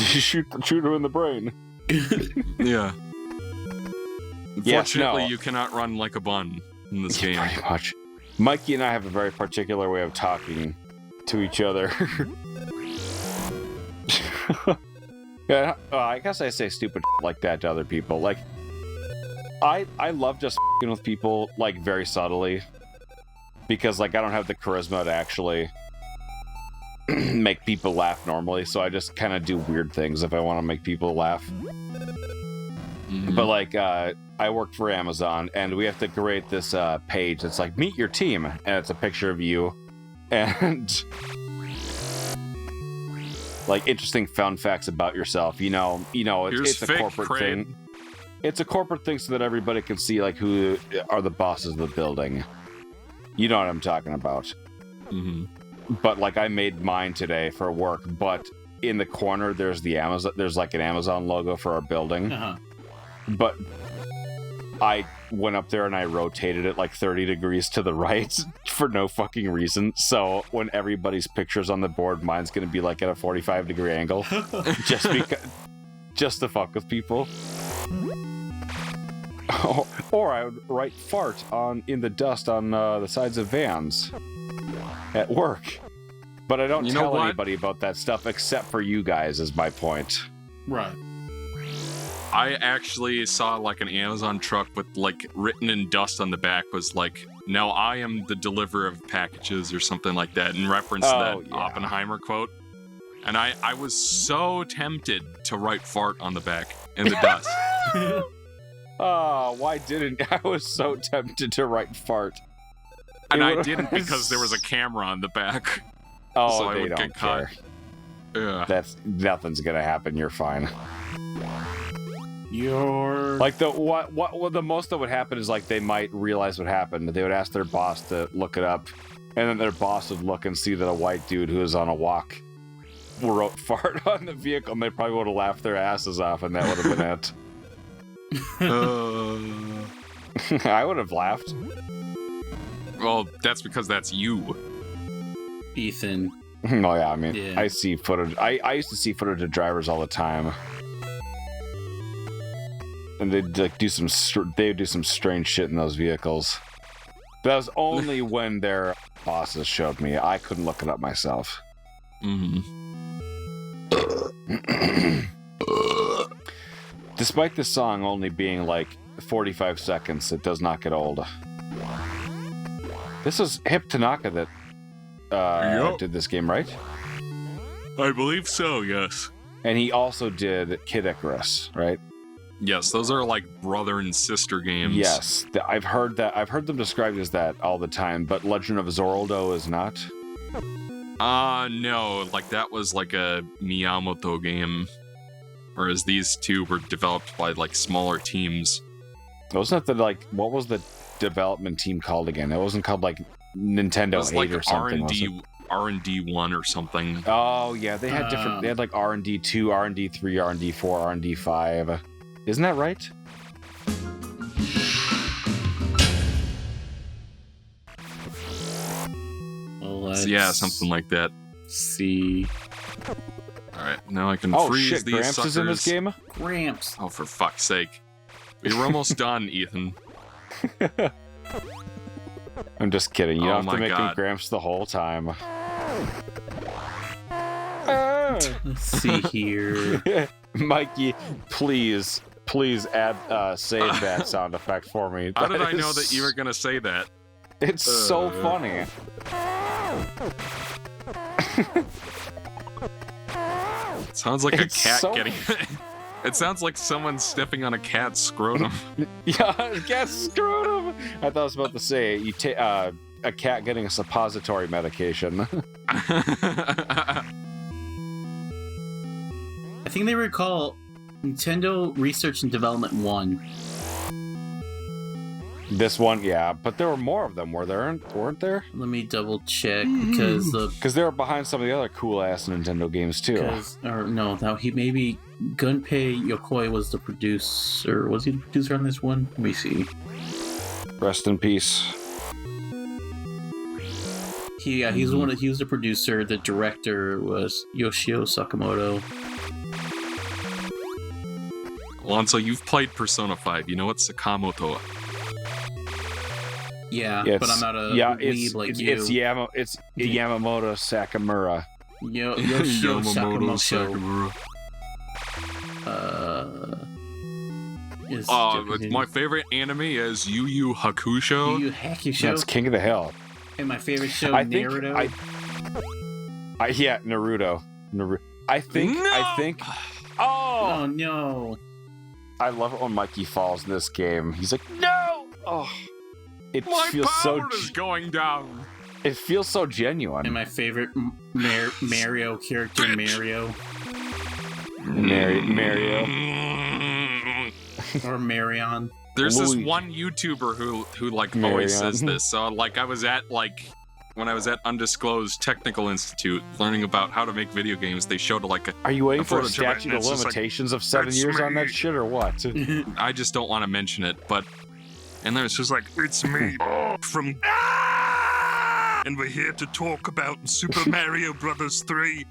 shoot him in the brain. Yeah. Yes, Unfortunately, no. you cannot run like a bun in this game. Pretty much. Mikey and I have a very particular way of talking to each other. Yeah, I guess I say stupid like that to other people. Like, I love just with people, like, very subtly. Because, like, I don't have the charisma to actually make people laugh normally, so I just kind of do weird things if I want to make people laugh. Mm-hmm. But, like, I work for Amazon, and we have to create this page that's like, meet your team, and it's a picture of you, and like, interesting fun facts about yourself. You know, it's a corporate thing. It's a corporate thing so that everybody can see, like, who are the bosses of the building. You know what I'm talking about. Mm-hmm. But, like, I made mine today for work, but in the corner there's like an Amazon logo for our building. Uh-huh. But I went up there and I rotated it like 30 degrees to the right for no fucking reason. So when everybody's picture's on the board, mine's gonna be like at a 45-degree angle, just to fuck with people. Or I would write fart in the dust on the sides of vans at work. But I don't tell anybody about that stuff except for you guys, is my point. Right. I actually saw like an Amazon truck with like written in dust on the back was like, "Now I am the deliverer of packages," or something like that, in reference to that Oppenheimer quote. And I was so tempted to write fart on the back in the dust. Oh, why didn't I? Was so tempted to write fart. And I didn't because there was a camera on the back. Oh, so they I would don't get caught. care. Yeah. Nothing's gonna happen. You're fine. You're like the most that would happen is like they might realize what happened. They would ask their boss to look it up, and then their boss would look and see that a white dude who was on a walk wrote fart on the vehicle, and they probably would have laughed their asses off, and that would have been it. I would have laughed. Well, that's because that's you, Ethan. Oh yeah, I mean, Yeah. I see footage. I used to see footage of drivers all the time, and they'd like do some strange shit in those vehicles. That was only when their bosses showed me. I couldn't look it up myself. Mm-hmm. Despite this song only being like 45 seconds, it does not get old. This was Hip Tanaka that did this game, right? I believe so, yes. And he also did Kid Icarus, right? Yes, those are like brother and sister games. Yes, I've heard them described as that all the time, but Legend of Zoraldo is not. No, like that was like a Miyamoto game, whereas these two were developed by like smaller teams. Wasn't that what was the development team called again? It wasn't called like Nintendo 8 like or something. R&D 1 or something. Oh yeah, they had different. They had like R&D 2, R&D 3, R&D 4, R&D 5. Isn't that right? Yeah, something like that. See. Alright, now I can Oh freeze shit, these Gramps suckers. is in this game? Gramps. Oh, for fuck's sake. We were almost done, Ethan. I'm just kidding. You don't have my to make him God. Gramps the whole time. Let's see here. Mikey, please add save that sound effect for me. How did That I know is- that you were gonna say that? It's so funny. Sounds like It's a cat so- getting... It sounds like someone stepping on a cat's scrotum. Yeah, cat scrotum. I thought I was about to say a cat getting a suppository medication. I think they recall Nintendo Research and Development 1. This one, yeah, but there were more of them, weren't there? Let me double check because Because they were behind some of the other cool ass Nintendo games too. Maybe Gunpei Yokoi was the producer. Was he the producer on this one? Let me see. Rest in peace. He was the producer. The director was Yoshio Sakamoto. Alonso, you've played Persona 5. You know what Sakamoto? Yeah, but I'm not a weeb like you. It's Yamamoto Sakamura. Yoshio Sakamoto. Sakamura. My favorite anime is Yu Yu Hakusho. Yu Yu Hakusho. That's King of the Hill. And my favorite show, Naruto. Naruto. I think. Oh no! I love it when Mikey falls in this game. He's like, no! Oh, it My feels power so. is going down. It feels so genuine. And my favorite Mario character, Mario. Mario. Or Marion. There's this one YouTuber who like always says this. So like when I was at Undisclosed Technical Institute learning about how to make video games, they showed like Are you waiting for a footage of it, statute and of it's just limitations of 7 years on that shit or what? I just don't want to mention it, but and then it's just like, it's me from and we're here to talk about Super Mario Brothers 3.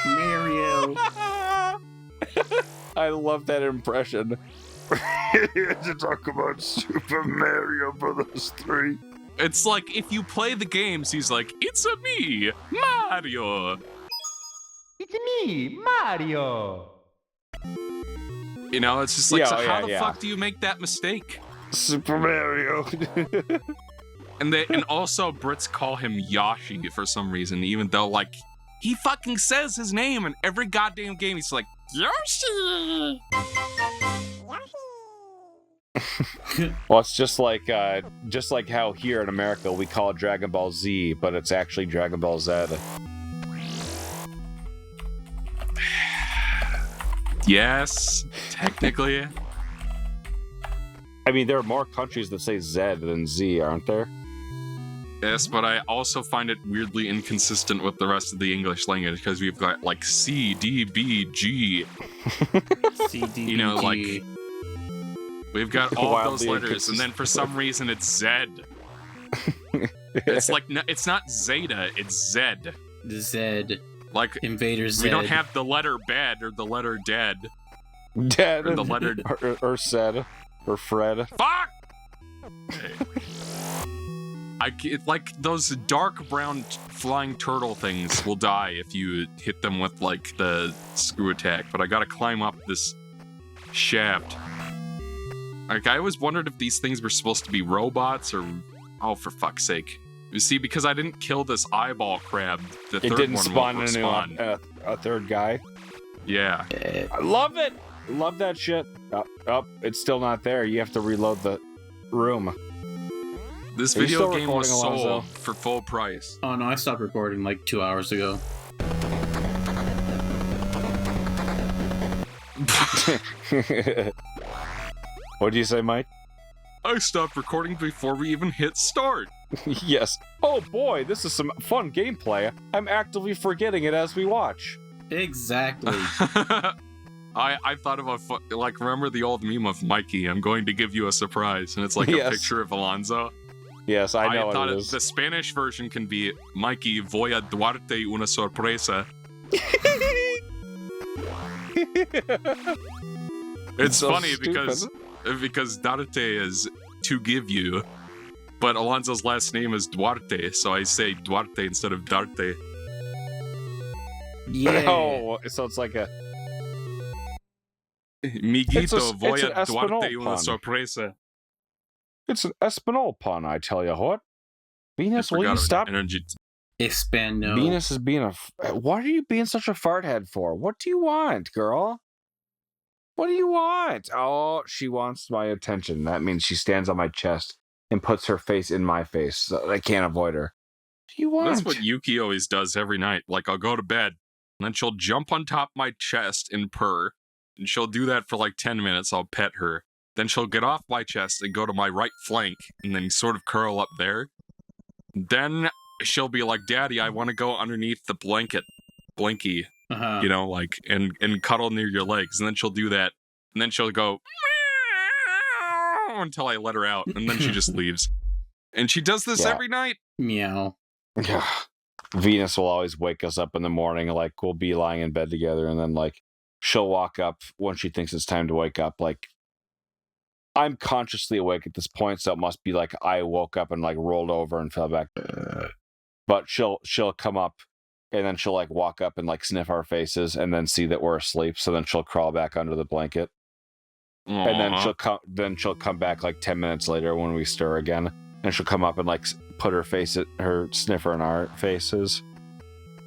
Mario. I love that impression. We're here to talk about Super Mario Brothers 3. It's like if you play the games, he's like, it's a me, Mario. It's me, Mario. You know, it's just like, how the yeah. fuck do you make that mistake? Super Mario. And also Brits call him Yoshi for some reason, even though like he fucking says his name in every goddamn game. He's like, Yoshi. Well, it's just like how here in America we call it Dragon Ball Z, but it's actually Dragon Ball Z. Yes, technically. I mean, there are more countries that say Z than Z, aren't there? Yes, but I also find it weirdly inconsistent with the rest of the English language because we've got like C, D, B, G. C, D, You know, G. like we've got all of those Wildly letters, and then for some reason it's Z. It's like it's not Zeta, it's Z. Zed. Like Invader Zed. we don't have the letter bad or the letter dead. Dead. Or the letter or said. Or Fred. Fuck! It's like those dark brown flying turtle things will die if you hit them with like the screw attack, but I gotta climb up this shaft. Like I always wondered if these things were supposed to be robots or oh for fuck's sake. You see, because I didn't kill this eyeball crab, the third didn't one spawn won't into respawn. a third guy. Yeah. I love it. Love that shit. It's still not there. You have to reload the room. This Are you video still game was recording, Alonzo? sold for full price. Oh no, I stopped recording like 2 hours ago. What do you say, Mike? I stopped recording before we even hit start. Yes. Oh boy, this is some fun gameplay. I'm actively forgetting it as we watch. Exactly. I thought of like, remember the old meme of Mikey, I'm going to give you a surprise, and it's like a Yes. picture of Alonzo? Yes, I know thought what it is. the Spanish version can be Mikey, voy a Duarte una sorpresa. It's so funny stupid. because Duarte is to give you, but Alonzo's last name is Duarte, so I say Duarte instead of Darte. Yeah. Oh, so it's like a... Miguito, voy it's an a Duarte Espanol una pun. sorpresa. It's an Espanol pun, I tell you what. Venus, will you stop? Expando. Venus is being a... Why are you being such a fart head for? What do you want, girl? What do you want? Oh, she wants my attention. That means she stands on my chest and puts her face in my face. So I can't avoid her. What do you want? That's what Yuki always does every night. Like, I'll go to bed, and then she'll jump on top of my chest and purr. And she'll do that for like 10 minutes. I'll pet her. Then she'll get off my chest and go to my right flank and then sort of curl up there. Then she'll be like, Daddy, I want to go underneath the blankie, you know, like, and cuddle near your legs. And then she'll do that. And then she'll go until I let her out. And then she just leaves. And she does this every night. Meow. Venus will always wake us up in the morning. Like, we'll be lying in bed together. And then, like, she'll walk up when she thinks it's time to wake up. Like, I'm consciously awake at this point, so it must be like I woke up and like rolled over and fell back. But she'll come up, and then she'll like walk up and like sniff our faces, and then see that we're asleep. So then she'll crawl back under the blanket, and then she'll come back like 10 minutes later when we stir again, and she'll come up and like put her sniffer in our faces,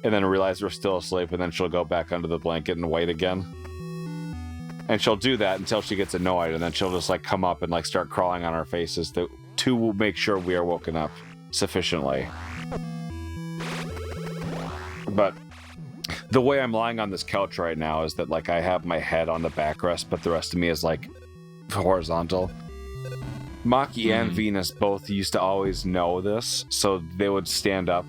and then realize we're still asleep, and then she'll go back under the blanket and wait again. And she'll do that until she gets annoyed, and then she'll just like come up and like start crawling on our faces to make sure we are woken up sufficiently. But the way I'm lying on this couch right now is that like I have my head on the backrest, but the rest of me is like horizontal. Maki and Venus both used to always know this, so they would stand up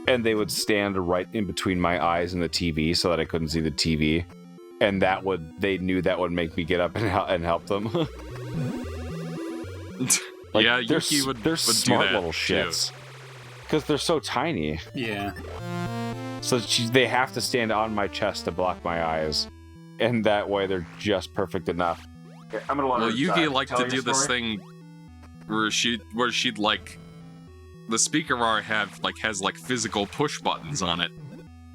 and they would stand right in between my eyes and the TV so that I couldn't see the TV. And they knew that would make me get up and help them. Like, yeah, Yuki they're smart little shits. Because they're so tiny. Yeah. So they have to stand on my chest to block my eyes. And that way they're just perfect enough. Okay, I'm gonna well, Yuki liked to do this thing where she'd like... The speaker bar has like physical push buttons on it.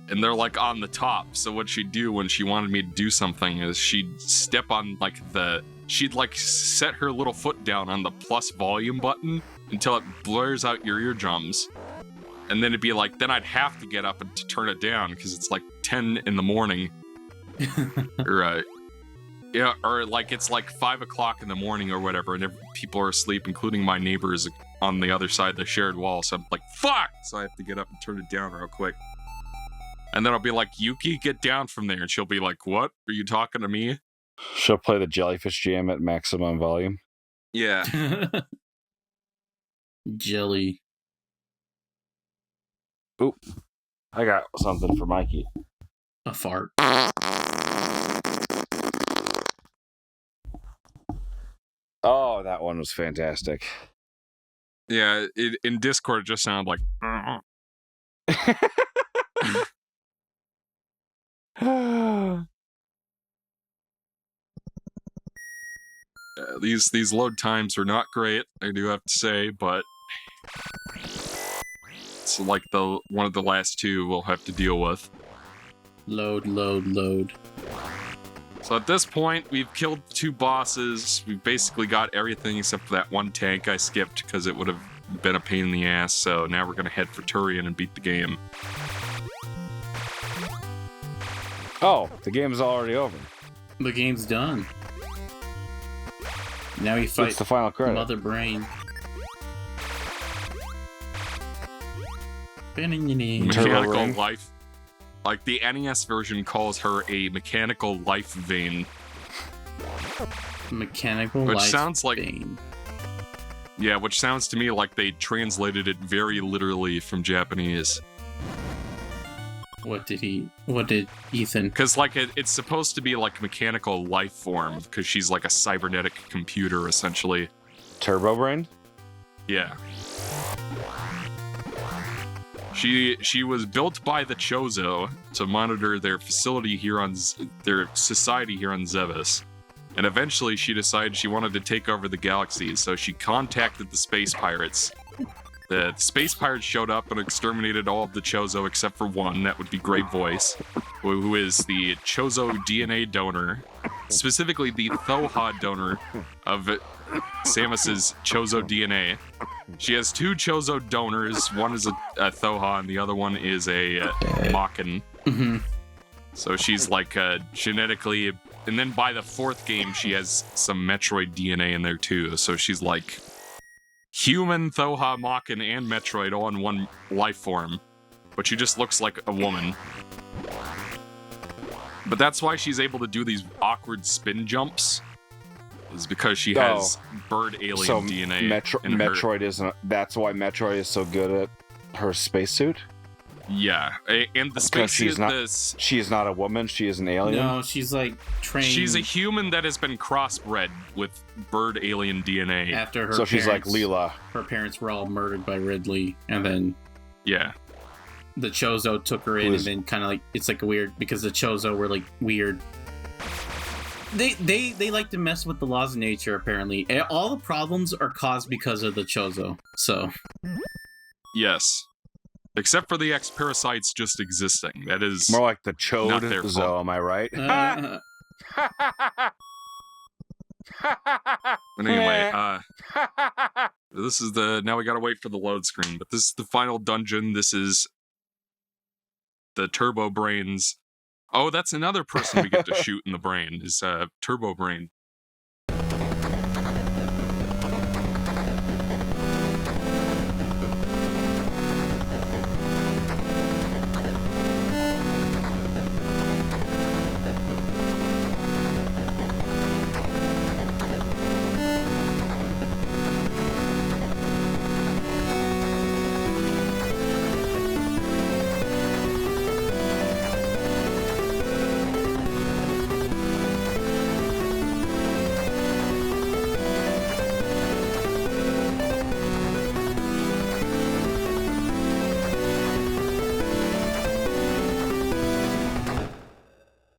And they're like on the top. So what she'd do when she wanted me to do something is she'd step on she'd like set her little foot down on the plus volume button until it blurs out your eardrums. And then it'd be like, then I'd have to get up and to turn it down because it's like 10 in the morning. Right. Yeah, or like it's like 5 o'clock in the morning or whatever, and people are asleep, including my neighbors on the other side of the shared wall. So I'm like, fuck! So I have to get up and turn it down real quick. And then I'll be like, Yuki, get down from there. And she'll be like, what? Are you talking to me? She'll play the Jellyfish Jam at maximum volume. Yeah. Jelly. Oop. I got something for Mikey. A fart. Oh, that one was fantastic. Yeah, in Discord it just sounded like... These load times are not great, I do have to say, but it's like one of the last two we'll have to deal with. Load, load, load. So at this point, we've killed 2 bosses. We've basically got everything except for that one tank I skipped because it would have been a pain in the ass. So now we're gonna head for Turian and beat the game. Oh, the game's already over. The game's done. Now we fight It's the final credit. Mother Brain. Mechanical life. Like, the NES version calls her a mechanical life vein. Mechanical which life sounds like vein. Yeah, which sounds to me like they translated it very literally from Japanese. What did Ethan? Because, like, it's supposed to be, like, mechanical life form, because she's, like, a cybernetic computer, essentially. Turbo Brain? Yeah. She was built by the Chozo to monitor their facility here on... their society here on Zevis. And eventually she decided she wanted to take over the galaxy, so she contacted the space pirates. The space pirates showed up and exterminated all of the Chozo except for one, that would be Great Voice, who is the Chozo DNA donor, specifically the Thoha donor of Samus's Chozo DNA. She has 2 Chozo donors, one is a Thoha and the other one is a Makin. Mm-hmm. So she's like genetically... And then by the 4th game, she has some Metroid DNA in there too, so she's like... human, Thoha, Makin, and Metroid all in one life form, but she just looks like a woman. But that's why she's able to do these awkward spin jumps, is because she has bird alien DNA. in her. Metroid isn't. That's why Metroid is so good at her spacesuit. Yeah, and the spacesuit. She is not a woman. She is an alien. No, she's like trained. She's a human that has been crossbred with bird alien DNA. After her, so she's like Leela. Her parents were all murdered by Ridley, and then yeah, the Chozo took her in, and then kind of like it's like weird because the Chozo were like weird. They like to mess with the laws of nature. Apparently, and all the problems are caused because of the Chozo. So, yes, except for the X-parasites just existing. That is more like the not their Chode. fault. Am I right? But anyway, this is now we gotta wait for the load screen, but this is the final dungeon. This is the Turbo Brains. Oh, that's another person we get to shoot in the brain, is Turbo Brain.